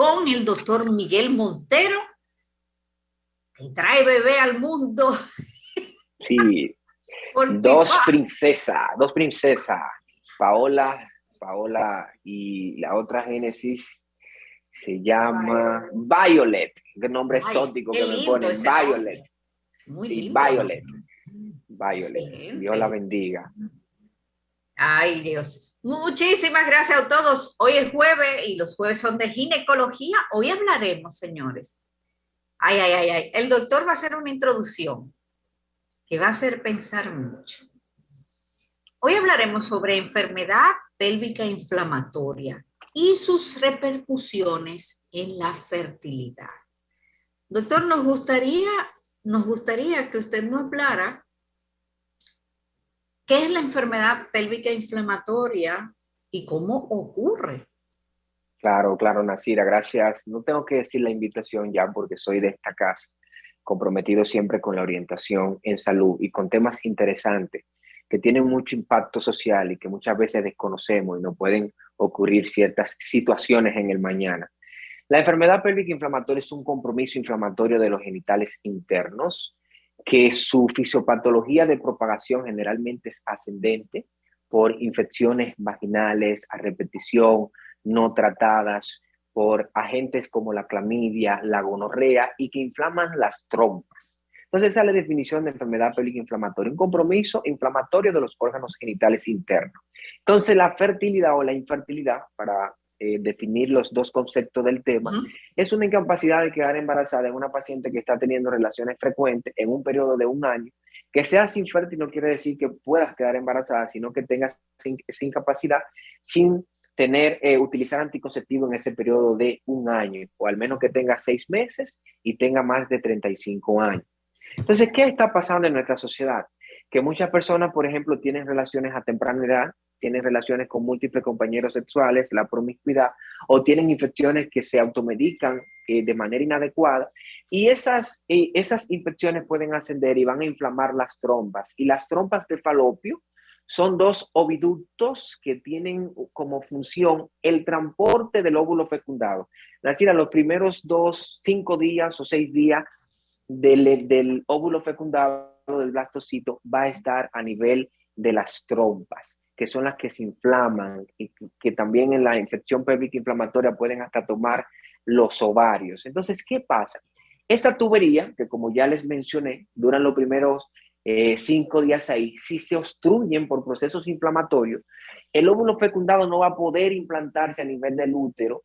con el doctor Miguel Montero, que trae bebé al mundo. Sí, dos princesas, Paola y la otra Génesis se llama Violet. Qué nombre exótico que me ponen, Violet. Muy Sí, lindo. Violet. Dios la bendiga. Ay, Dios. Muchísimas gracias a todos. Hoy es jueves y los jueves son de ginecología. Hoy hablaremos, señores. Ay. El doctor va a hacer una introducción que va a hacer pensar mucho. Hoy hablaremos sobre enfermedad pélvica inflamatoria y sus repercusiones en la fertilidad. Doctor, nos gustaría que usted nos hablara qué es la enfermedad pélvica inflamatoria y cómo ocurre. Claro, Nasira, gracias. No tengo que decir la invitación ya porque soy de esta casa, comprometido siempre con la orientación en salud y con temas interesantes que tienen mucho impacto social y que muchas veces desconocemos y no pueden ocurrir ciertas situaciones en el mañana. La enfermedad pélvica inflamatoria es un compromiso inflamatorio de los genitales internos que su fisiopatología de propagación generalmente es ascendente por infecciones vaginales a repetición, no tratadas, por agentes como la clamidia, la gonorrea y que inflaman las trompas. Entonces esa es la definición de enfermedad pélvica inflamatoria, un compromiso inflamatorio de los órganos genitales internos. Entonces la fertilidad o la infertilidad, para definir los dos conceptos del tema, es una incapacidad de quedar embarazada en una paciente que está teniendo relaciones frecuentes en un periodo de un año. Que seas infértil no quiere decir que puedas quedar embarazada, sino que tengas esa incapacidad sin utilizar anticonceptivo en ese periodo de un año, o al menos que tenga 6 meses y tenga más de 35 años. Entonces, ¿qué está pasando en nuestra sociedad? Que muchas personas, por ejemplo, tienen relaciones a temprana edad, tienen relaciones con múltiples compañeros sexuales, la promiscuidad, o tienen infecciones que se automedican de manera inadecuada, y esas infecciones pueden ascender y van a inflamar las trompas. Y las trompas de falopio son dos oviductos que tienen como función el transporte del óvulo fecundado. Es decir, a los primeros 5 días o 6 días del óvulo fecundado, del blastocito, va a estar a nivel de las trompas, que son las que se inflaman y que también en la infección pélvica inflamatoria pueden hasta tomar los ovarios. Entonces, ¿qué pasa? Esa tubería, que como ya les mencioné, duran los primeros 5 días ahí, si se obstruyen por procesos inflamatorios, el óvulo fecundado no va a poder implantarse a nivel del útero,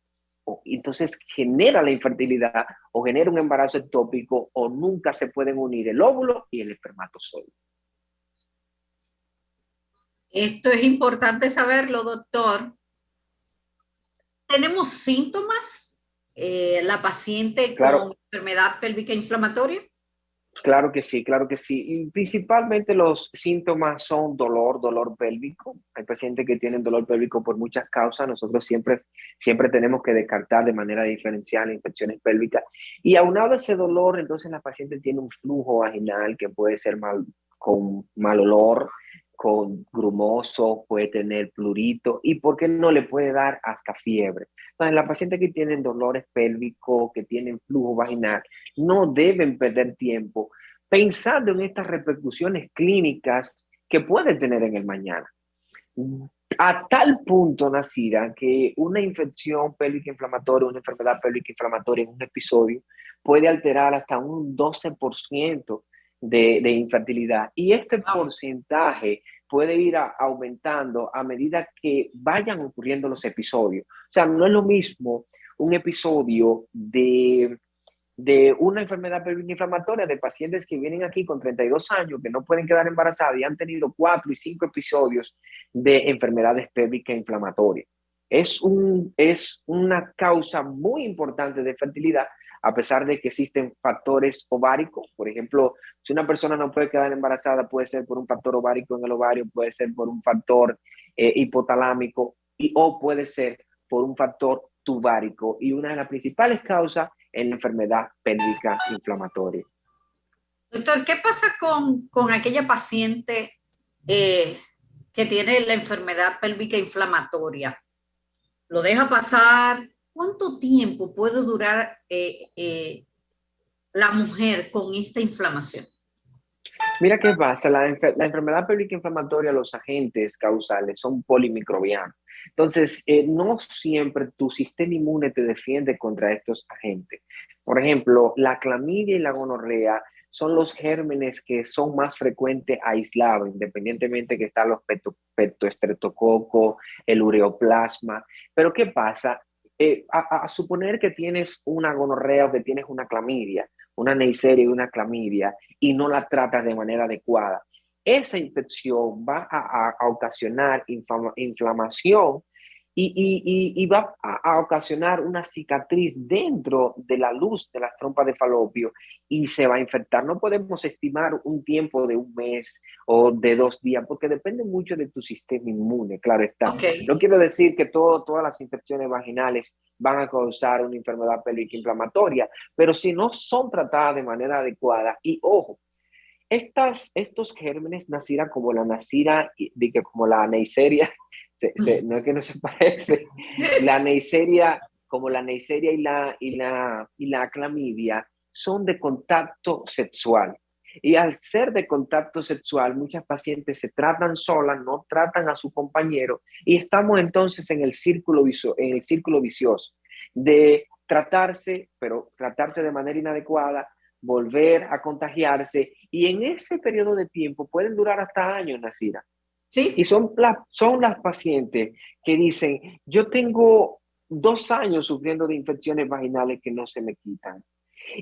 entonces genera la infertilidad o genera un embarazo ectópico, o nunca se pueden unir el óvulo y el espermatozoide. Esto es importante saberlo, doctor. ¿Tenemos síntomas la paciente con enfermedad pélvica inflamatoria? Claro que sí. Y principalmente los síntomas son dolor pélvico. Hay pacientes que tienen dolor pélvico por muchas causas. Nosotros siempre tenemos que descartar de manera diferencial infecciones pélvicas. Y aunado a ese dolor, entonces la paciente tiene un flujo vaginal que puede ser con mal olor, con grumoso, puede tener plurito y, ¿por qué no?, le puede dar hasta fiebre. Entonces, la paciente que tienen dolores pélvicos, que tienen flujo vaginal, no deben perder tiempo pensando en estas repercusiones clínicas que pueden tener en el mañana. A tal punto, Nasira, que una infección pélvica inflamatoria, una enfermedad pélvica inflamatoria en un episodio puede alterar hasta un 12% de infertilidad. Y este porcentaje puede ir aumentando a medida que vayan ocurriendo los episodios. O sea, no es lo mismo un episodio de una enfermedad pélvica inflamatoria de pacientes que vienen aquí con 32 años, que no pueden quedar embarazadas y han tenido 4 y 5 episodios de enfermedades pélvicas inflamatorias. Es una causa muy importante de fertilidad, a pesar de que existen factores ováricos. Por ejemplo, si una persona no puede quedar embarazada, puede ser por un factor ovárico en el ovario, puede ser por un factor hipotalámico o puede ser por un factor tubárico. Y una de las principales causas en la enfermedad pélvica inflamatoria. Doctor, ¿qué pasa con aquella paciente que tiene la enfermedad pélvica inflamatoria? ¿Lo deja pasar? ¿Cuánto tiempo puede durar la mujer con esta inflamación? Mira qué pasa, la enfermedad pélvica inflamatoria, los agentes causales son polimicrobianos. Entonces, no siempre tu sistema inmune te defiende contra estos agentes. Por ejemplo, la clamidia y la gonorrea son los gérmenes que son más frecuentes aislados, independientemente que están los petoestreptococo, el ureoplasma. Pero ¿qué pasa? A suponer que tienes una gonorrea o que tienes una clamidia, una Neisseria y una clamidia, y no la tratas de manera adecuada, esa infección va a ocasionar inflamación y va a ocasionar una cicatriz dentro de la luz de las trompas de falopio y se va a infectar. No podemos estimar un tiempo de un mes o de 2 días porque depende mucho de tu sistema inmune, claro está. Ok. No quiero decir que todas las infecciones vaginales van a causar una enfermedad pélvica inflamatoria, pero si no son tratadas de manera adecuada, y ojo, estos gérmenes nacirán como la nacira, como la Neisseria, no es que no se parece, la Neisseria, como la Neisseria y la clamidia, son de contacto sexual. Y al ser de contacto sexual, muchas pacientes se tratan solas, no tratan a su compañero, y estamos entonces en el círculo vicioso de tratarse, pero tratarse de manera inadecuada, volver a contagiarse, y en ese periodo de tiempo pueden durar hasta años, Nacira. Y Sí, son las pacientes que dicen, yo tengo 2 años sufriendo de infecciones vaginales que no se me quitan.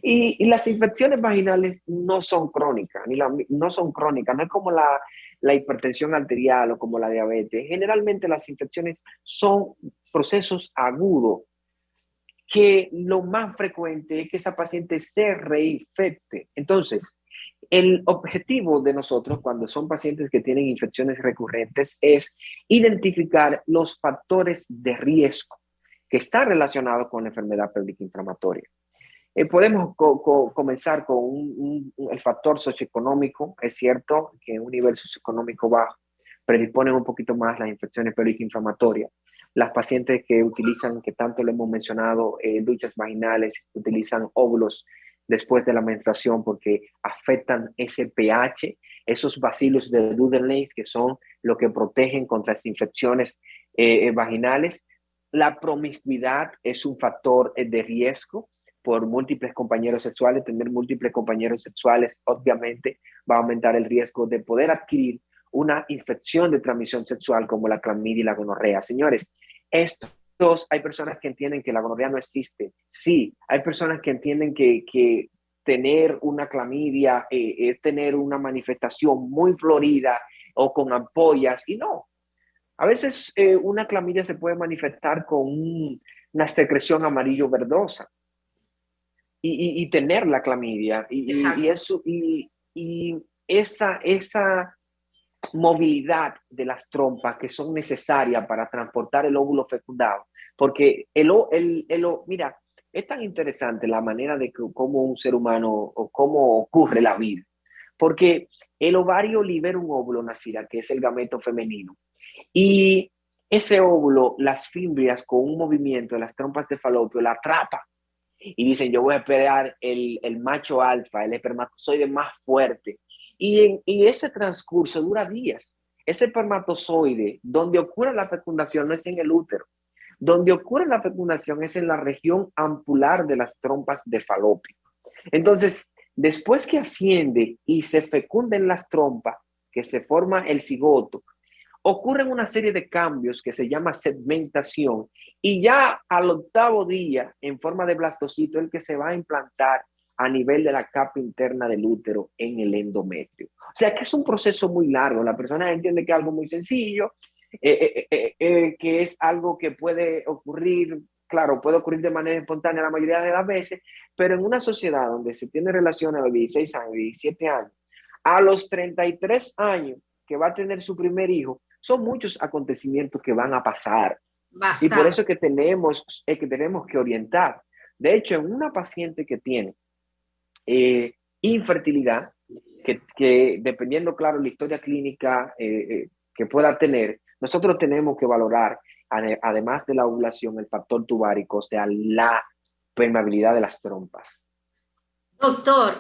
Y las infecciones vaginales no son crónicas, no son crónicas, no es como la hipertensión arterial o como la diabetes. Generalmente las infecciones son procesos agudos que lo más frecuente es que esa paciente se reinfecte. Entonces, el objetivo de nosotros cuando son pacientes que tienen infecciones recurrentes es identificar los factores de riesgo que están relacionados con la enfermedad pélvica inflamatoria. Podemos comenzar con el factor socioeconómico. Es cierto que en un nivel socioeconómico bajo predisponen un poquito más las infecciones pélvicas inflamatorias. Las pacientes que utilizan, que tanto lo hemos mencionado, duchas vaginales, utilizan óvulos después de la menstruación porque afectan ese pH, esos bacilos de Dudley, que son lo que protegen contra las infecciones vaginales. La promiscuidad es un factor de riesgo por múltiples compañeros sexuales. Tener múltiples compañeros sexuales obviamente va a aumentar el riesgo de poder adquirir una infección de transmisión sexual como la clamidia y la gonorrea. Señores, hay personas que entienden que la gonorrea no existe. Sí, hay personas que entienden que tener una clamidia es tener una manifestación muy florida o con ampollas, y no. A veces una clamidia se puede manifestar con una secreción amarillo verdosa y tener la clamidia exacto. y esa movilidad de las trompas que son necesarias para transportar el óvulo fecundado, porque mira, es tan interesante la manera de cómo un ser humano o cómo ocurre la vida, porque el ovario libera un óvulo, Nacida, que es el gameto femenino, y ese óvulo, las fimbrias con un movimiento de las trompas de falopio la atrapa y dicen, yo voy a esperar el macho alfa, el espermatozoide más fuerte. Y ese transcurso dura días. Ese espermatozoide, donde ocurre la fecundación, no es en el útero. Donde ocurre la fecundación es en la región ampular de las trompas de falopio. Entonces, después que asciende y se fecunda en las trompas, que se forma el cigoto, ocurren una serie de cambios que se llama segmentación, y ya al octavo día, en forma de blastocito, el que se va a implantar a nivel de la capa interna del útero en el endometrio. O sea que es un proceso muy largo. La persona entiende que es algo muy sencillo, que es algo que puede ocurrir, claro, puede ocurrir de manera espontánea la mayoría de las veces, pero en una sociedad donde se tiene relaciones a los 16 años, 17 años, a los 33 años que va a tener su primer hijo, son muchos acontecimientos que van a pasar. Y por eso Bastante. es que tenemos que orientar. De hecho, en una paciente que tiene infertilidad, que dependiendo, claro, la historia clínica que pueda tener, nosotros tenemos que valorar además de la ovulación, el factor tubárico, o sea, la permeabilidad de las trompas. Doctor,